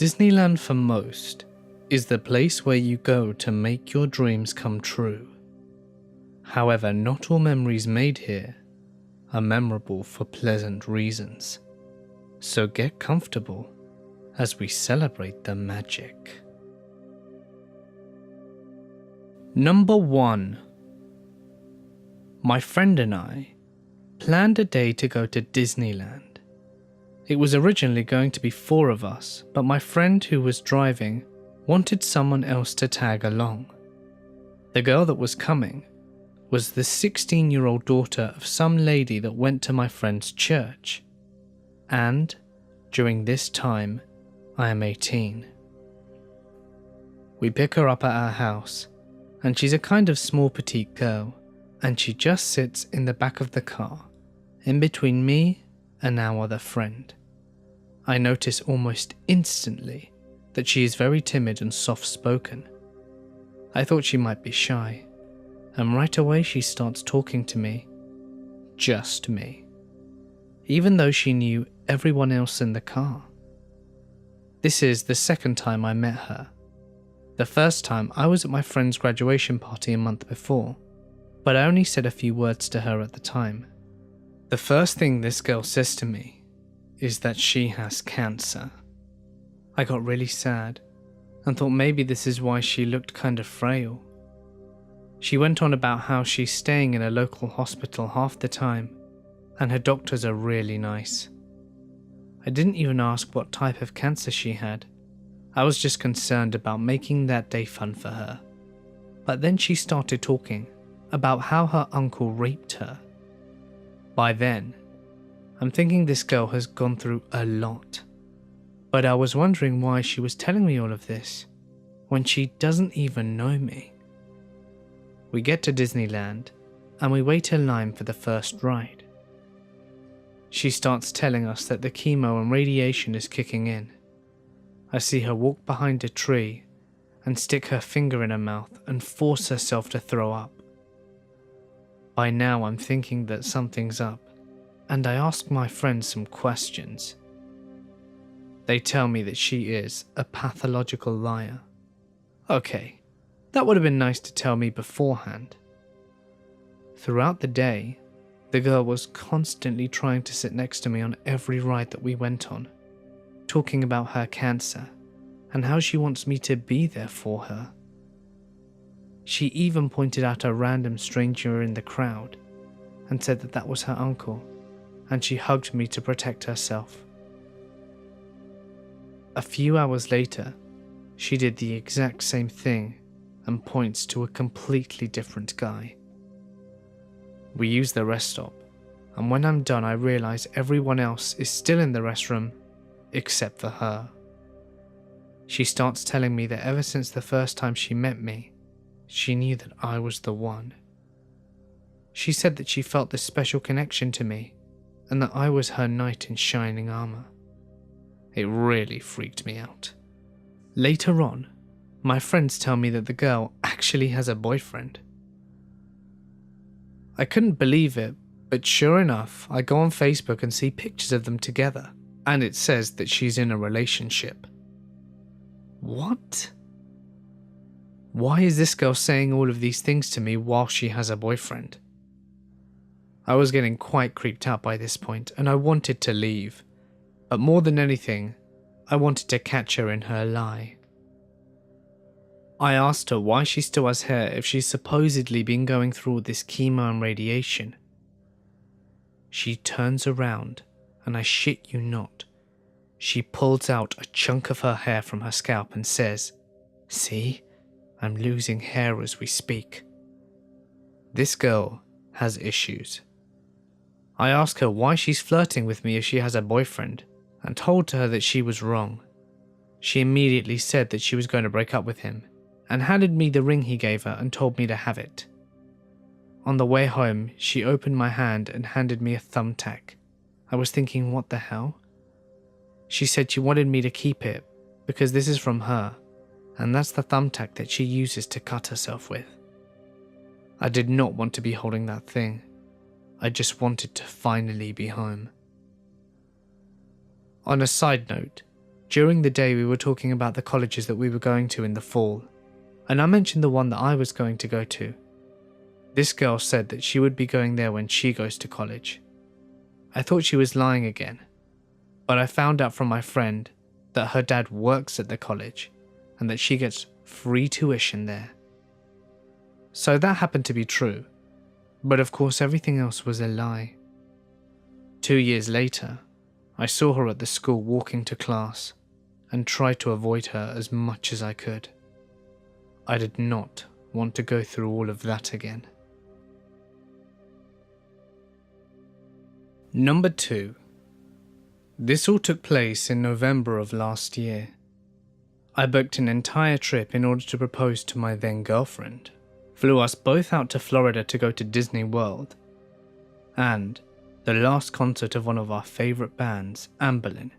Disneyland for most is the place where you go to make your dreams come true. However, not all memories made here are memorable for pleasant reasons. So get comfortable as we celebrate the magic. Number 1. My friend and I planned a day to go to Disneyland. It was originally going to be 4 of us, but my friend who was driving wanted someone else to tag along. The girl that was coming was the 16-year-old daughter of some lady that went to my friend's church. And during this time, I am 18. We pick her up at our house, and she's a kind of small petite girl, and she just sits in the back of the car, in between me and our other friend. I notice almost instantly that she is very timid and soft-spoken. I thought she might be shy, and right away she starts talking to me. Just me. Even though she knew everyone else in the car. This is the second time I met her. The first time I was at my friend's graduation party a month before, but I only said a few words to her at the time. The first thing this girl says to me is that she has cancer. I got really sad and thought maybe this is why she looked kind of frail. She went on about how she's staying in a local hospital half the time and her doctors are really nice. I didn't even ask what type of cancer she had. I was just concerned about making that day fun for her. But then she started talking about how her uncle raped her. By then, I'm thinking this girl has gone through a lot. But I was wondering why she was telling me all of this when she doesn't even know me. We get to Disneyland and we wait in line for the first ride. She starts telling us that the chemo and radiation is kicking in. I see her walk behind a tree and stick her finger in her mouth and force herself to throw up. By now I'm thinking that something's up, and I ask my friends some questions. They tell me that she is a pathological liar. Okay, that would have been nice to tell me beforehand. Throughout the day, the girl was constantly trying to sit next to me on every ride that we went on, talking about her cancer and how she wants me to be there for her. She even pointed out a random stranger in the crowd and said that that was her uncle, and she hugged me to protect herself. A few hours later, she did the exact same thing and points to a completely different guy. We use the rest stop, and when I'm done I realize everyone else is still in the restroom except for her. She starts telling me that ever since the first time she met me, she knew that I was the one. She said that she felt this special connection to me and that I was her knight in shining armor. It really freaked me out. Later on, my friends tell me that the girl actually has a boyfriend. I couldn't believe it, but sure enough, I go on Facebook and see pictures of them together, and it says that she's in a relationship. What? Why is this girl saying all of these things to me while she has a boyfriend? I was getting quite creeped out by this point, and I wanted to leave. But more than anything, I wanted to catch her in her lie. I asked her why she still has hair if she's supposedly been going through all this chemo and radiation. She turns around, and I shit you not, she pulls out a chunk of her hair from her scalp and says, "See, I'm losing hair as we speak." This girl has issues. I ask her why she's flirting with me if she has a boyfriend, and told her that she was wrong. She immediately said that she was going to break up with him, and handed me the ring he gave her and told me to have it. On the way home, she opened my hand and handed me a thumbtack. I was thinking, what the hell? She said she wanted me to keep it because this is from her, and that's the thumbtack that she uses to cut herself with. I did not want to be holding that thing. I just wanted to finally be home. On a side note, During the day we were talking about the colleges that we were going to in the fall, and I mentioned the one that I was going to go to. This girl said that she would be going there when she goes to college. I thought she was lying again, but I found out from my friend that her dad works at the college and that she gets free tuition there. So that happened to be true, but of course everything else was a lie. 2 years later, I saw her at the school walking to class and tried to avoid her as much as I could. I did not want to go through all of that again. Number 2. This all took place in November of last year. I booked an entire trip in order to propose to my then girlfriend, flew us both out to Florida to go to Disney World, and the last concert of one of our favourite bands, Amberlin,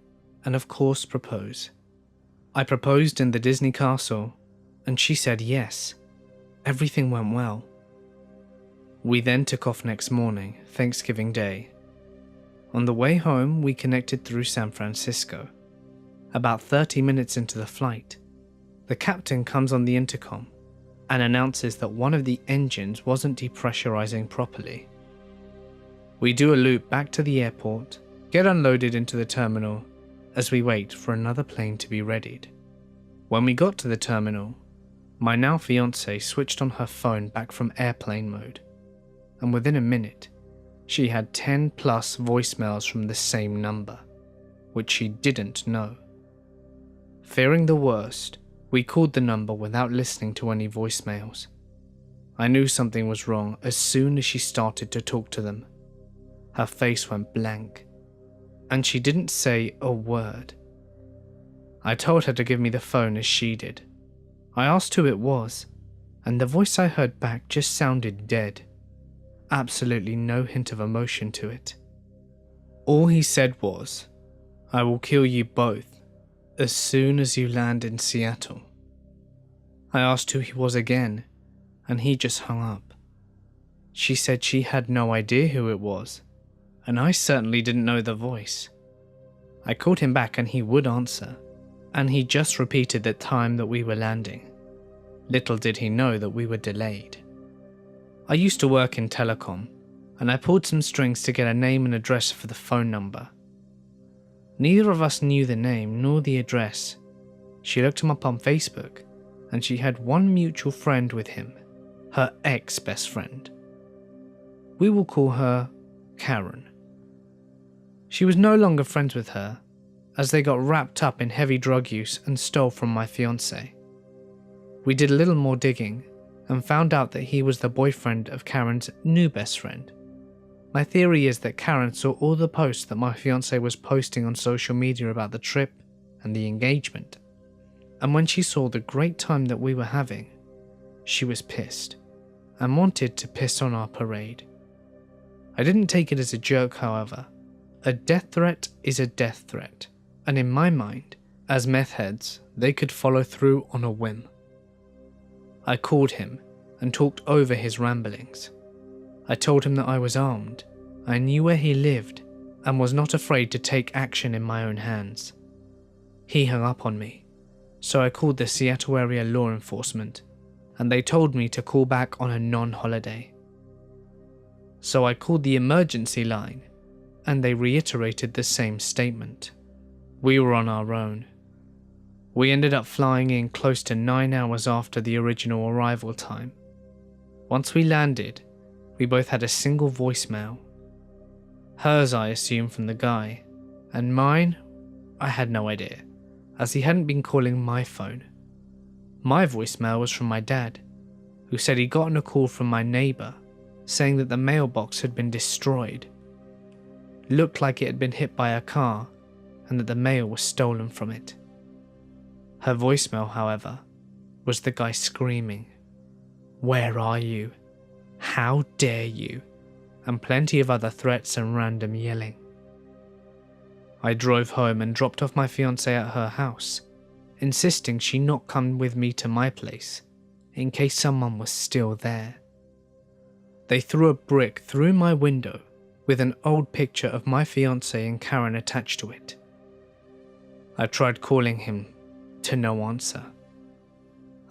and of course propose. I proposed in the Disney castle, and she said yes. Everything went well. We then took off next morning, Thanksgiving Day. On the way home, we connected through San Francisco. About 30 minutes into the flight, the captain comes on the intercom and announces that one of the engines wasn't depressurizing properly. We do a loop back to the airport, get unloaded into the terminal as we wait for another plane to be readied. When we got to the terminal, my now fiancée switched on her phone back from airplane mode, and within a minute, she had 10 plus voicemails from the same number, which she didn't know. Fearing the worst, we called the number without listening to any voicemails. I knew something was wrong as soon as she started to talk to them. Her face went blank, and she didn't say a word. I told her to give me the phone as she did. I asked who it was, and the voice I heard back just sounded dead. Absolutely no hint of emotion to it. All he said was, "I will kill you both as soon as you land in Seattle." I asked who he was again, and he just hung up. She said she had no idea who it was, and I certainly didn't know the voice. I called him back and he would answer, and he just repeated the time that we were landing. Little did he know that we were delayed. I used to work in telecom, and I pulled some strings to get a name and address for the phone number. Neither of us knew the name nor the address. She looked him up on Facebook, and she had one mutual friend with him, her ex-best friend. We will call her Karen. She was no longer friends with her, as they got wrapped up in heavy drug use and stole from my fiancé. We did a little more digging, and found out that he was the boyfriend of Karen's new best friend. My theory is that Karen saw all the posts that my fiancé was posting on social media about the trip and the engagement, and when she saw the great time that we were having, she was pissed, and wanted to piss on our parade. I didn't take it as a joke, however. A death threat is a death threat, and in my mind, as meth heads, they could follow through on a whim. I called him and talked over his ramblings. I told him that I was armed, I knew where he lived, and was not afraid to take action in my own hands. He hung up on me, so I called the Seattle area law enforcement, and they told me to call back on a non-holiday. So I called the emergency line, and they reiterated the same statement. We were on our own. We ended up flying in close to 9 hours after the original arrival time. Once we landed, we both had a single voicemail. Hers I assumed from the guy, and mine, I had no idea, as he hadn't been calling my phone. My voicemail was from my dad, who said he'd gotten a call from my neighbour, saying that the mailbox had been destroyed. Looked like it had been hit by a car, and that the mail was stolen from it. Her voicemail, however, was the guy screaming, "Where are you? How dare you?" and plenty of other threats and random yelling. I drove home and dropped off my fiancée at her house, insisting she not come with me to my place, in case someone was still there. They threw a brick through my window with an old picture of my fiancée and Karen attached to it. I tried calling him, to no answer.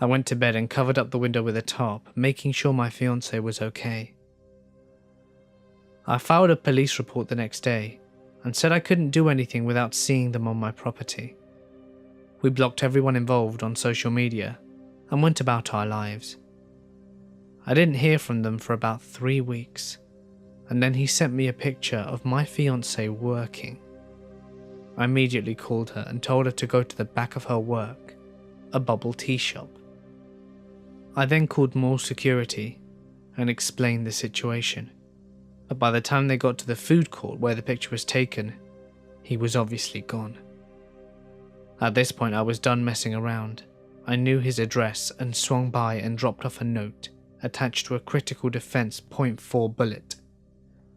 I went to bed and covered up the window with a tarp, making sure my fiancé was okay. I filed a police report the next day and said I couldn't do anything without seeing them on my property. We blocked everyone involved on social media and went about our lives. I didn't hear from them for about 3 weeks, and then he sent me a picture of my fiancée working. I immediately called her and told her to go to the back of her work, a bubble tea shop. I then called mall security and explained the situation, but by the time they got to the food court where the picture was taken, he was obviously gone. At this point I was done messing around. I knew his address and swung by and dropped off a note attached to a critical defense .4 bullet,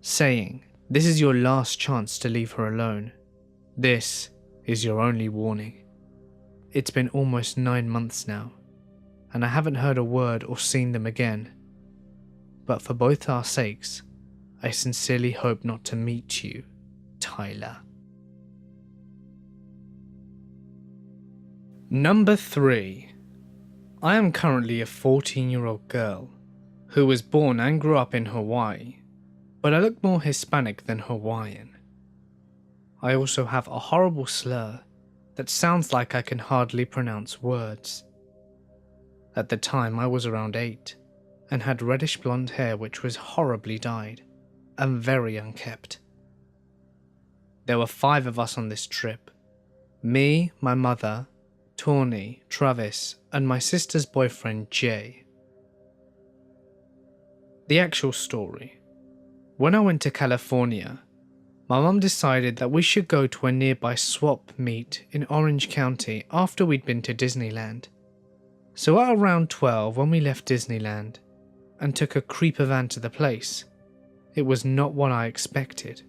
saying, "This is your last chance to leave her alone. This is your only warning." It's been almost 9 months now, and I haven't heard a word or seen them again. But for both our sakes, I sincerely hope not to meet you, Tyler. Number 3. I am currently a 14-year-old girl who was born and grew up in Hawaii, but I look more Hispanic than Hawaiian. I also have a horrible slur that sounds like I can hardly pronounce words. At the time I was around 8 and had reddish blonde hair which was horribly dyed and very unkempt. There were 5 of us on this trip. Me, my mother, Tawny, Travis, and my sister's boyfriend Jay. The actual story. When I went to California, my mum decided that we should go to a nearby swap meet in Orange County after we'd been to Disneyland. So at around 12 when we left Disneyland and took a creeper van to the place, it was not what I expected.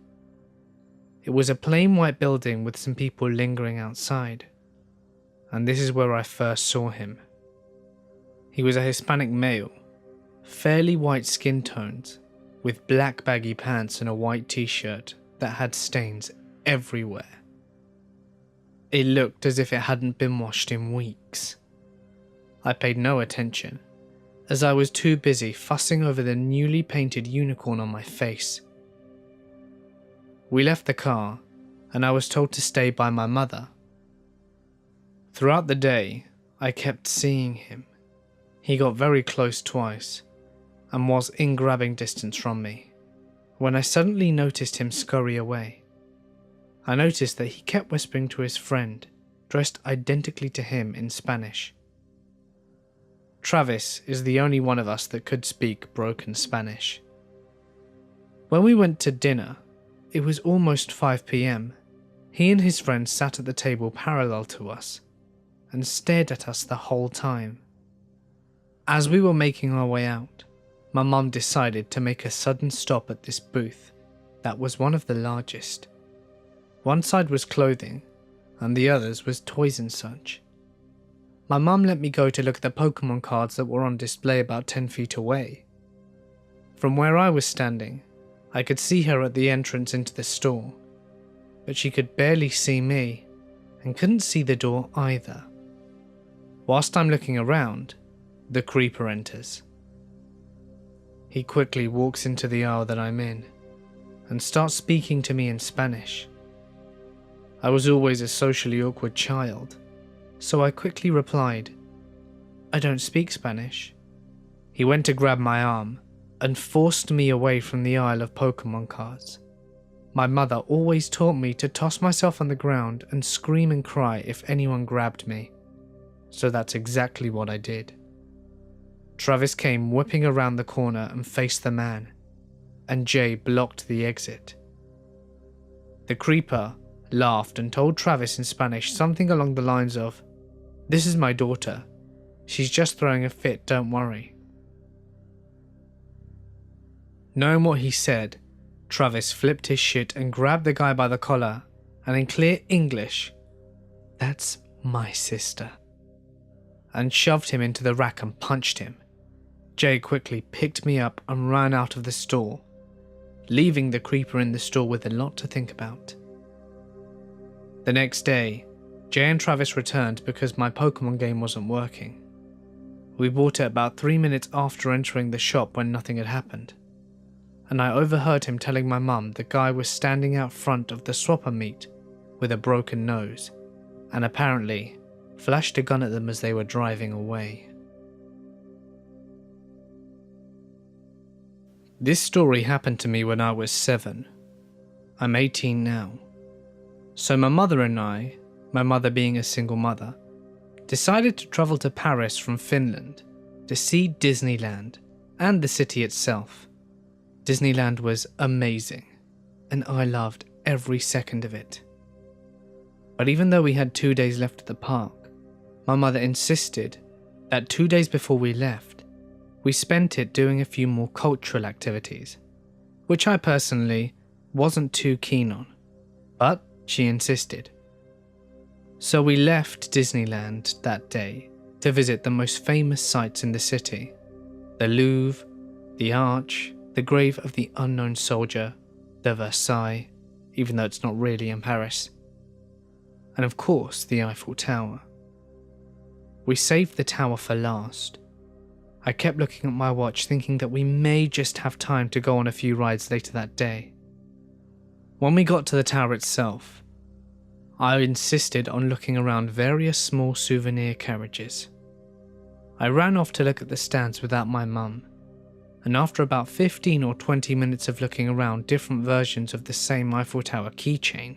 It was a plain white building with some people lingering outside. And this is where I first saw him. He was a Hispanic male, fairly white skin tones, with black baggy pants and a white t-shirt that had stains everywhere. It looked as if it hadn't been washed in weeks. I paid no attention, as I was too busy fussing over the newly painted unicorn on my face. We left the car, and I was told to stay by my mother. Throughout the day, I kept seeing him. He got very close twice, and was in grabbing distance from me, when I suddenly noticed him scurry away. I noticed that he kept whispering to his friend, dressed identically to him in Spanish. Travis is the only one of us that could speak broken Spanish. When we went to dinner, it was almost 5 p.m. He and his friend sat at the table parallel to us, and stared at us the whole time. As we were making our way out, my mum decided to make a sudden stop at this booth that was one of the largest. One side was clothing, and the others was toys and such. My mum let me go to look at the Pokemon cards that were on display about 10 feet away. From where I was standing, I could see her at the entrance into the store, but she could barely see me, and couldn't see the door either. Whilst I'm looking around, the creeper enters. He quickly walks into the aisle that I'm in, and starts speaking to me in Spanish. I was always a socially awkward child, so I quickly replied, "I don't speak Spanish." He went to grab my arm, and forced me away from the aisle of Pokemon cards. My mother always taught me to toss myself on the ground and scream and cry if anyone grabbed me, so that's exactly what I did. Travis came whipping around the corner and faced the man, and Jay blocked the exit. The creeper laughed and told Travis in Spanish something along the lines of, "This is my daughter. She's just throwing a fit, don't worry." Knowing what he said, Travis flipped his shit and grabbed the guy by the collar, and in clear English, "That's my sister," and shoved him into the rack and punched him. Jay quickly picked me up and ran out of the store, leaving the creeper in the store with a lot to think about. The next day, Jay and Travis returned because my Pokemon game wasn't working. We bought it about 3 minutes after entering the shop when nothing had happened, and I overheard him telling my mum the guy was standing out front of the swapper meet with a broken nose, and apparently flashed a gun at them as they were driving away. This story happened to me when I was 7. I'm 18 now. So my mother and I, my mother being a single mother, decided to travel to Paris from Finland to see Disneyland and the city itself. Disneyland was amazing, and I loved every second of it. But even though we had 2 days left at the park, my mother insisted that 2 days before we left, we spent it doing a few more cultural activities, which I personally wasn't too keen on, but she insisted. So we left Disneyland that day to visit the most famous sites in the city: the Louvre, the Arch, the grave of the unknown soldier, the Versailles, even though it's not really in Paris, and of course the Eiffel Tower. We saved the tower for last. I kept looking at my watch thinking that we may just have time to go on a few rides later that day. When we got to the tower itself, I insisted on looking around various small souvenir carriages. I ran off to look at the stands without my mum, and after about 15 or 20 minutes of looking around different versions of the same Eiffel Tower keychain,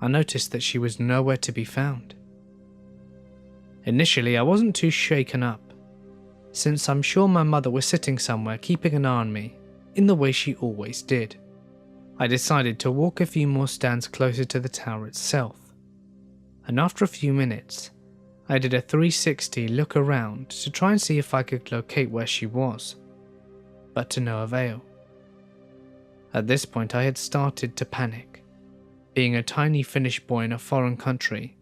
I noticed that she was nowhere to be found. Initially, I wasn't too shaken up, since I'm sure my mother was sitting somewhere keeping an eye on me in the way she always did. I decided to walk a few more stands closer to the tower itself, and after a few minutes, I did a 360 look around to try and see if I could locate where she was, but to no avail. At this point I had started to panic. Being a tiny Finnish boy in a foreign country,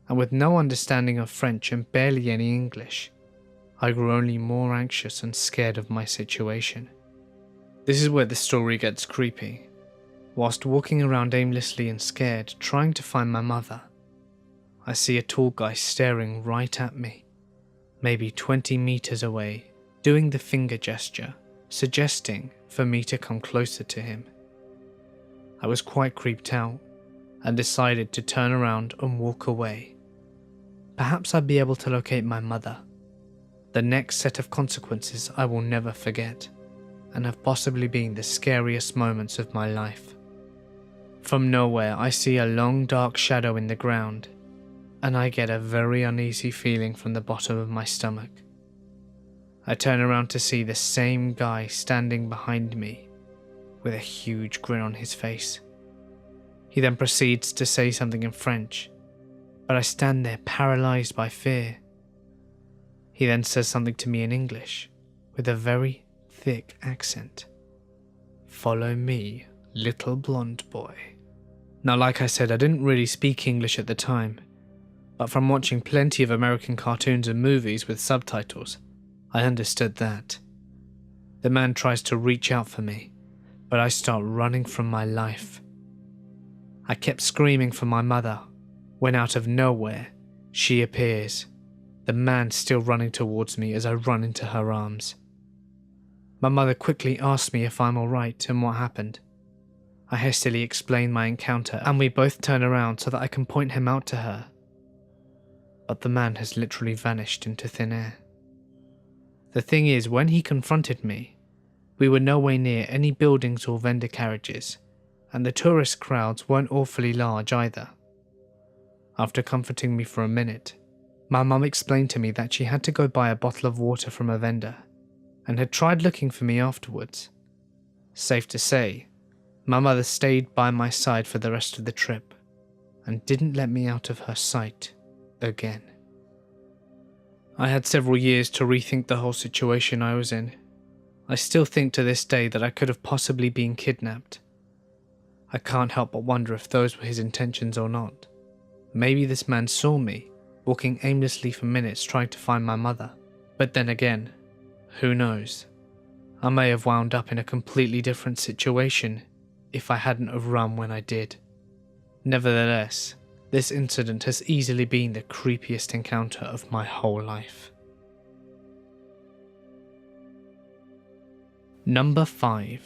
and with no understanding of French and barely any English, I grew only more anxious and scared of my situation. This is where the story gets creepy. Whilst walking around aimlessly and scared, trying to find my mother, I see a tall guy staring right at me, maybe 20 meters away, doing the finger gesture, suggesting for me to come closer to him. I was quite creeped out and decided to turn around and walk away. Perhaps I'd be able to locate my mother. The next set of consequences I will never forget, and have possibly been the scariest moments of my life. From nowhere, I see a long dark shadow in the ground, and I get a very uneasy feeling from the bottom of my stomach. I turn around to see the same guy standing behind me, with a huge grin on his face. He then proceeds to say something in French, but I stand there paralyzed by fear. He then says something to me in English, with a very thick accent. "Follow me, little blonde boy." Now, like I said, I didn't really speak English at the time, but from watching plenty of American cartoons and movies with subtitles, I understood that. The man tries to reach out for me, but I start running from my life. I kept screaming for my mother, when out of nowhere, she appears, the man still running towards me as I run into her arms. My mother quickly asks me if I'm alright and what happened. I hastily explain my encounter and we both turn around so that I can point him out to her. But the man has literally vanished into thin air. The thing is, when he confronted me, we were nowhere near any buildings or vendor carriages, and the tourist crowds weren't awfully large either. After comforting me for a minute, my mum explained to me that she had to go buy a bottle of water from a vendor, and had tried looking for me afterwards. Safe to say, my mother stayed by my side for the rest of the trip, and didn't let me out of her sight again. I had several years to rethink the whole situation I was in. I still think to this day that I could have possibly been kidnapped. I can't help but wonder if those were his intentions or not. Maybe this man saw me, walking aimlessly for minutes trying to find my mother. But then again, who knows? I may have wound up in a completely different situation if I hadn't have run when I did. Nevertheless, This incident has easily been the creepiest encounter of my whole life. Number 5.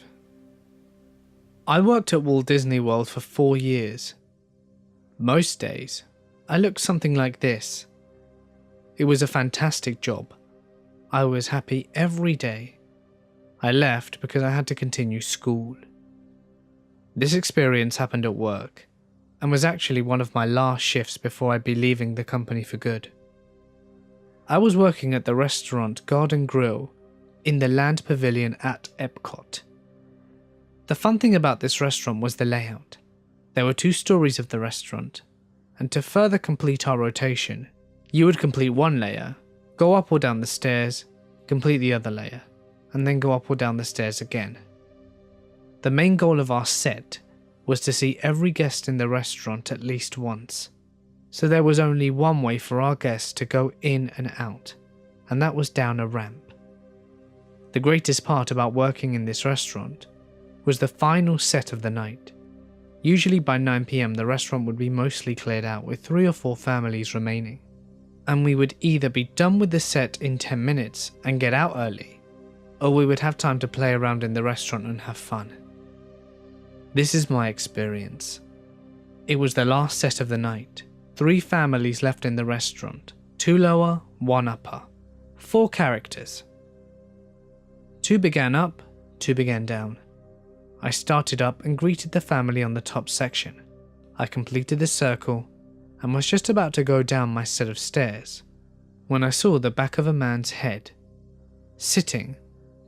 I worked at Walt Disney World for 4 years. Most days, I looked something like this. It was a fantastic job. I was happy every day. I left because I had to continue school. This experience happened at work, and was actually one of my last shifts before I'd be leaving the company for good. I was working at the restaurant Garden Grill in the Land Pavilion at Epcot. The fun thing about this restaurant was the layout. There were 2 stories of the restaurant, and to further complete our rotation, you would complete one layer, go up or down the stairs, complete the other layer, and then go up or down the stairs again. The main goal of our set was to see every guest in the restaurant at least once, so there was only one way for our guests to go in and out, and that was down a ramp. The greatest part about working in this restaurant was the final set of the night. Usually by 9 PM the restaurant would be mostly cleared out with 3 or 4 families remaining, and we would either be done with the set in 10 minutes and get out early, or we would have time to play around in the restaurant and have fun. This is my experience. It was the last set of the night. 3 families left in the restaurant, 2 lower, 1 upper, 4 characters. 2 began up, 2 began down. I started up and greeted the family on the top section. I completed the circle and was just about to go down my set of stairs when I saw the back of a man's head, sitting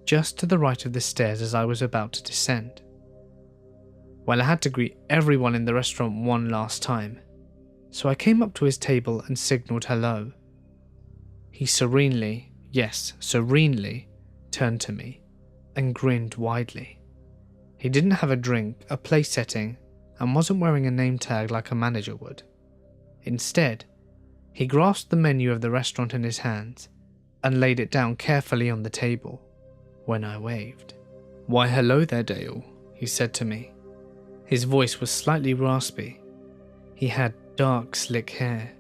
just to the right of the stairs as I was about to descend. Well, I had to greet everyone in the restaurant one last time, so I came up to his table and signalled hello. He serenely, yes, serenely, turned to me and grinned widely. He didn't have a drink, a place setting, and wasn't wearing a name tag like a manager would. Instead, he grasped the menu of the restaurant in his hands and laid it down carefully on the table when I waved. "Why, hello there, Dale," he said to me. His voice was slightly raspy. He had dark, slick hair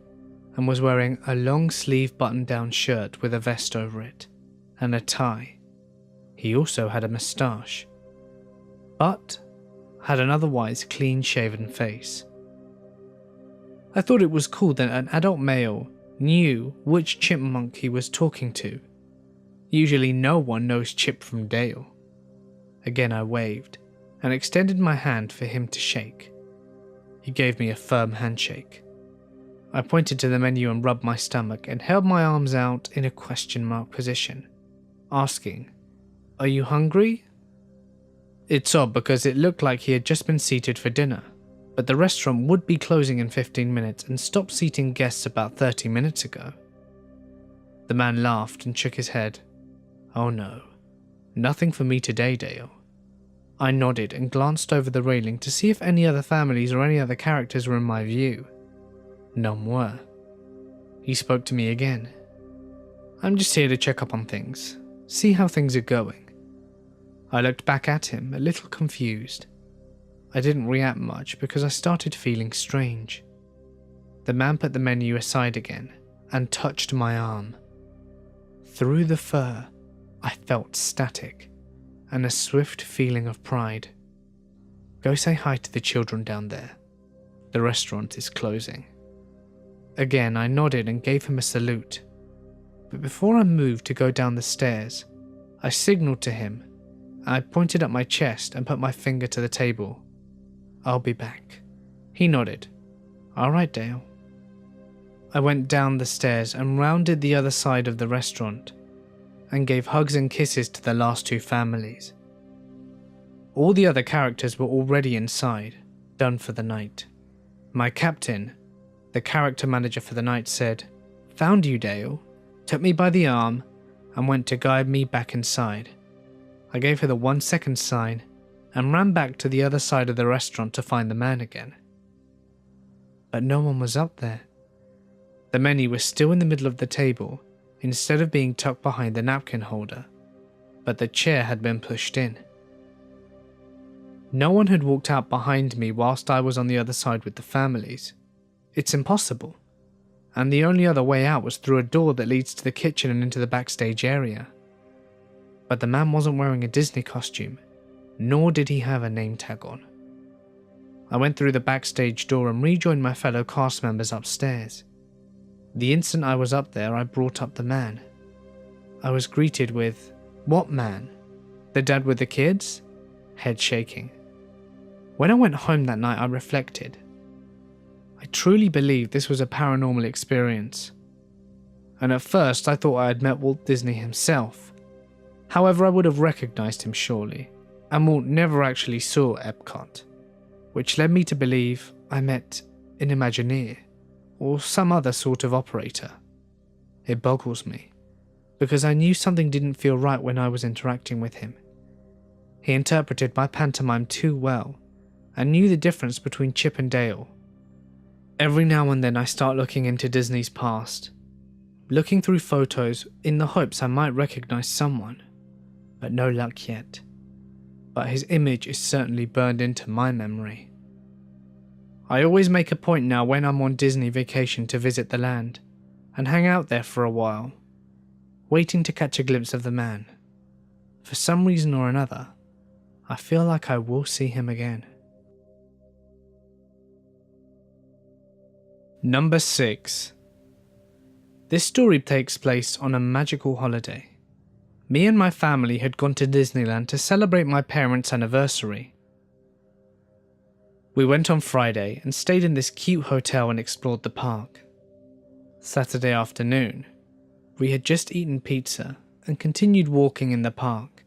and was wearing a long-sleeve button-down shirt with a vest over it and a tie. He also had a moustache, but had an otherwise clean-shaven face. I thought it was cool that an adult male knew which chipmunk he was talking to. Usually no one knows Chip from Dale. Again I waved and extended my hand for him to shake. He gave me a firm handshake. I pointed to the menu and rubbed my stomach and held my arms out in a question mark position, asking, "Are you hungry?" It's odd because it looked like he had just been seated for dinner, but the restaurant would be closing in 15 minutes and stopped seating guests about 30 minutes ago. The man laughed and shook his head. "Oh no, nothing for me today, Dale." I nodded and glanced over the railing to see if any other families or any other characters were in my view. None were. He spoke to me again. "I'm just here to check up on things, see how things are going." I looked back at him, a little confused. I didn't react much because I started feeling strange. The man put the menu aside again and touched my arm. Through the fur, I felt static and a swift feeling of pride. "Go say hi to the children down there. The restaurant is closing." Again, I nodded and gave him a salute. But before I moved to go down the stairs, I signalled to him. I pointed at my chest and put my finger to the table. "I'll be back." He nodded. "All right, Dale." I went down the stairs and rounded the other side of the restaurant and gave hugs and kisses to the last 2 families. All the other characters were already inside, done for the night. My captain, the character manager for the night, said, "Found you, Dale," took me by the arm and went to guide me back inside. I gave her the 1-second sign and ran back to the other side of the restaurant to find the man again. But no one was up there. The menu was still in the middle of the table instead of being tucked behind the napkin holder, but the chair had been pushed in. No one had walked out behind me whilst I was on the other side with the families. It's impossible. And the only other way out was through a door that leads to the kitchen and into the backstage area. But the man wasn't wearing a Disney costume, nor did he have a name tag on. I went through the backstage door and rejoined my fellow cast members upstairs. The instant I was up there, I brought up the man. I was greeted with, "What man? The dad with the kids?" Head shaking. When I went home that night, I reflected. I truly believed this was a paranormal experience. And at first, I thought I had met Walt Disney himself. However, I would have recognized him surely, and Walt never actually saw Epcot, which led me to believe I met an Imagineer, or some other sort of operator. It boggles me, because I knew something didn't feel right when I was interacting with him. He interpreted my pantomime too well, and knew the difference between Chip and Dale. Every now and then I start looking into Disney's past, looking through photos in the hopes I might recognize someone, but no luck yet. But his image is certainly burned into my memory. I always make a point now when I'm on Disney vacation to visit the land, and hang out there for a while, waiting to catch a glimpse of the man. For some reason or another, I feel like I will see him again. Number 6. This story takes place on a magical holiday. Me and my family had gone to Disneyland to celebrate my parents' anniversary. We went on Friday and stayed in this cute hotel and explored the park. Saturday afternoon, we had just eaten pizza and continued walking in the park.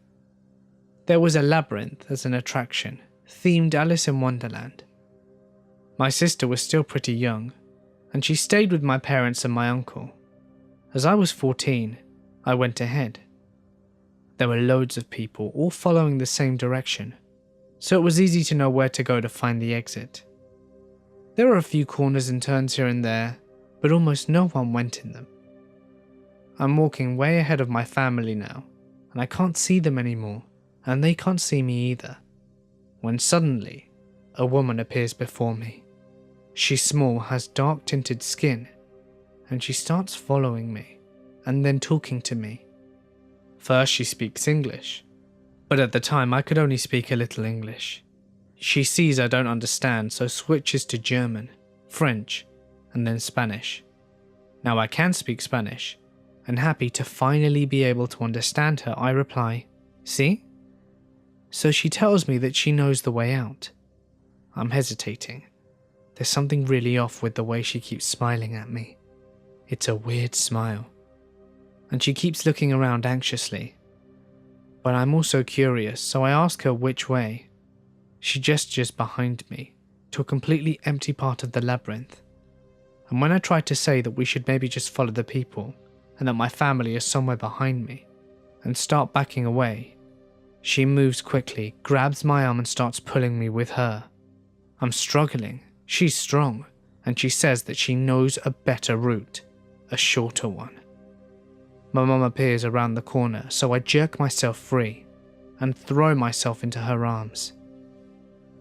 There was a labyrinth as an attraction, themed Alice in Wonderland. My sister was still pretty young, and she stayed with my parents and my uncle. As I was 14, I went ahead. There were loads of people, all following the same direction, so it was easy to know where to go to find the exit. There were a few corners and turns here and there, but almost no one went in them. I'm walking way ahead of my family now, and I can't see them anymore, and they can't see me either, when suddenly, a woman appears before me. She's small, has dark tinted skin, and she starts following me, and then talking to me. First she speaks English, but at the time I could only speak a little English. She sees I don't understand, so switches to German, French, and then Spanish. Now I can speak Spanish, and happy to finally be able to understand her, I reply, "See?" So she tells me that she knows the way out. I'm hesitating. There's something really off with the way she keeps smiling at me. It's a weird smile. And she keeps looking around anxiously. But I'm also curious, so I ask her which way. She gestures behind me, to a completely empty part of the labyrinth. And when I try to say that we should maybe just follow the people, and that my family is somewhere behind me, and start backing away, she moves quickly, grabs my arm and starts pulling me with her. I'm struggling. She's strong, and she says that she knows a better route, a shorter one. My mum appears around the corner, so I jerk myself free and throw myself into her arms.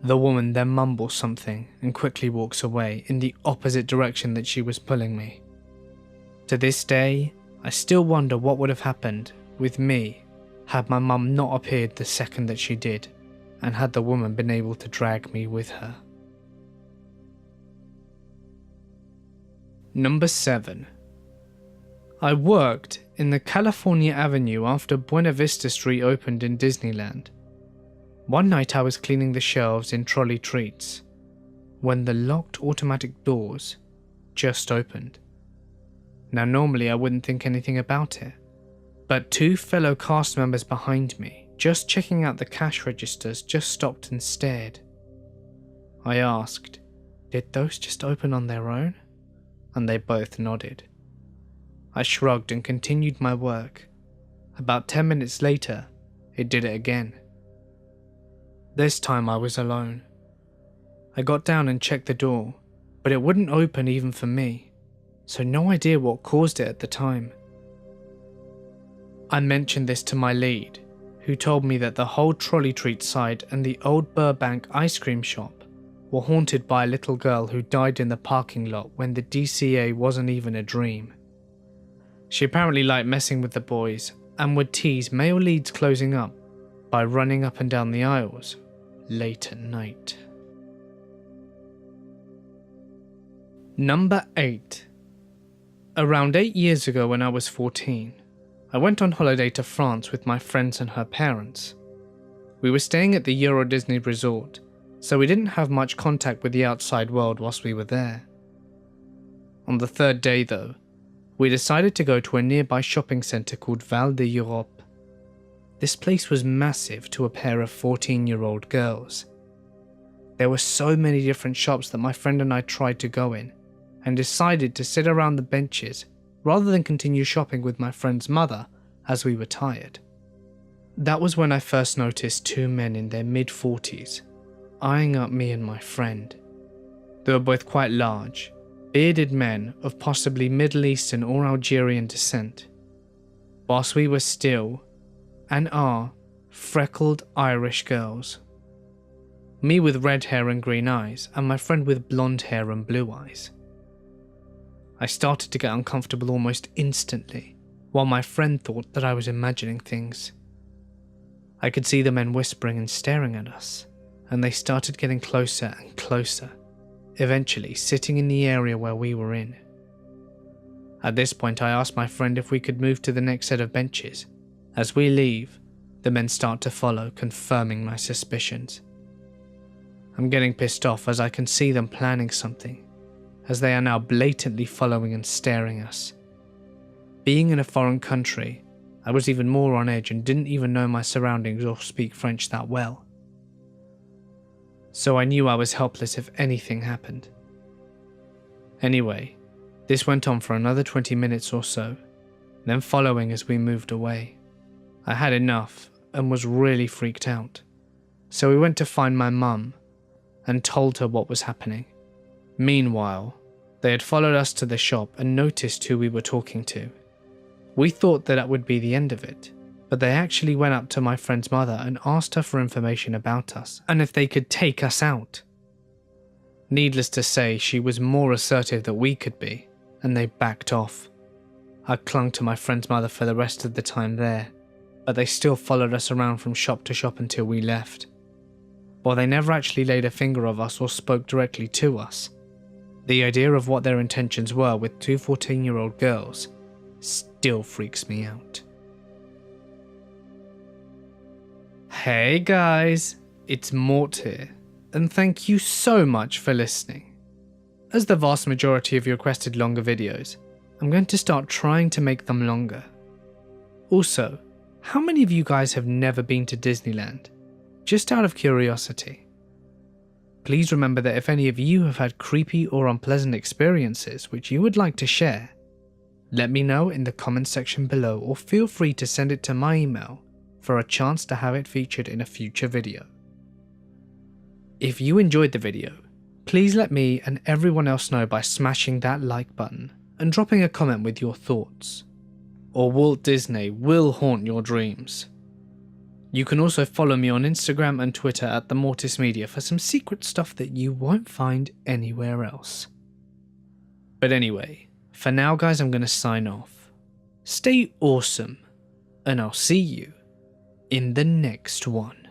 The woman then mumbles something and quickly walks away in the opposite direction that she was pulling me. To this day, I still wonder what would have happened with me had my mum not appeared the second that she did, and had the woman been able to drag me with her. Number 7. I worked in the California Avenue after Buena Vista Street opened in Disneyland. One night I was cleaning the shelves in Trolley Treats when the locked automatic doors just opened. Now normally I wouldn't think anything about it, but 2 fellow cast members behind me, just checking out the cash registers, just stopped and stared. I asked, "Did those just open on their own?" And they both nodded. I shrugged and continued my work. About 10 minutes later, it did it again. This time I was alone. I got down and checked the door, but it wouldn't open even for me, so no idea what caused it at the time. I mentioned this to my lead, who told me that the whole Trolley Treat side and the old Burbank ice cream shop were haunted by a little girl who died in the parking lot when the DCA wasn't even a dream. She apparently liked messing with the boys and would tease male leads closing up by running up and down the aisles late at night. Number 8. Around 8 years ago when I was 14, I went on holiday to France with my friends and her parents. We were staying at the Euro Disney resort, so we didn't have much contact with the outside world whilst we were there. On the third day though, we decided to go to a nearby shopping centre called Val d'Europe. This place was massive to a pair of 14-year-old girls. There were so many different shops that my friend and I tried to go in, and decided to sit around the benches rather than continue shopping with my friend's mother as we were tired. That was when I first noticed two men in their mid-40s eyeing up me and my friend. They were both quite large, bearded men of possibly Middle Eastern or Algerian descent, whilst we were still, and are, freckled Irish girls. Me with red hair and green eyes, and my friend with blonde hair and blue eyes. I started to get uncomfortable almost instantly, while my friend thought that I was imagining things. I could see the men whispering and staring at us, and they started getting closer and closer, eventually sitting in the area where we were in. At this point I asked my friend if we could move to the next set of benches. As we leave, the men start to follow, confirming my suspicions. I'm getting pissed off as I can see them planning something, as they are now blatantly following and staring us. Being in a foreign country, I was even more on edge and didn't even know my surroundings or speak French that well. So I knew I was helpless if anything happened. Anyway, this went on for another 20 minutes or so, then following as we moved away. I had enough and was really freaked out, so we went to find my mum and told her what was happening. Meanwhile, they had followed us to the shop and noticed who we were talking to. We thought that would be the end of it, but they actually went up to my friend's mother and asked her for information about us and if they could take us out. Needless to say, she was more assertive than we could be, and they backed off. I clung to my friend's mother for the rest of the time there, but they still followed us around from shop to shop until we left. While they never actually laid a finger of us or spoke directly to us, the idea of what their intentions were with two 14-year-old girls still freaks me out. Hey guys, it's Mort here, and thank you so much for listening. As the vast majority of you requested longer videos, I'm going to start trying to make them longer. Also, how many of you guys have never been to Disneyland? Just out of curiosity. Please remember that if any of you have had creepy or unpleasant experiences which you would like to share, let me know in the comment section below, or feel free to send it to my email for a chance to have it featured in a future video. If you enjoyed the video, please let me and everyone else know by smashing that like button and dropping a comment with your thoughts. Or Walt Disney will haunt your dreams. You can also follow me on Instagram and Twitter at The Mortis Media for some secret stuff that you won't find anywhere else. But anyway, for now guys, I'm going to sign off. Stay awesome, and I'll see you in the next one.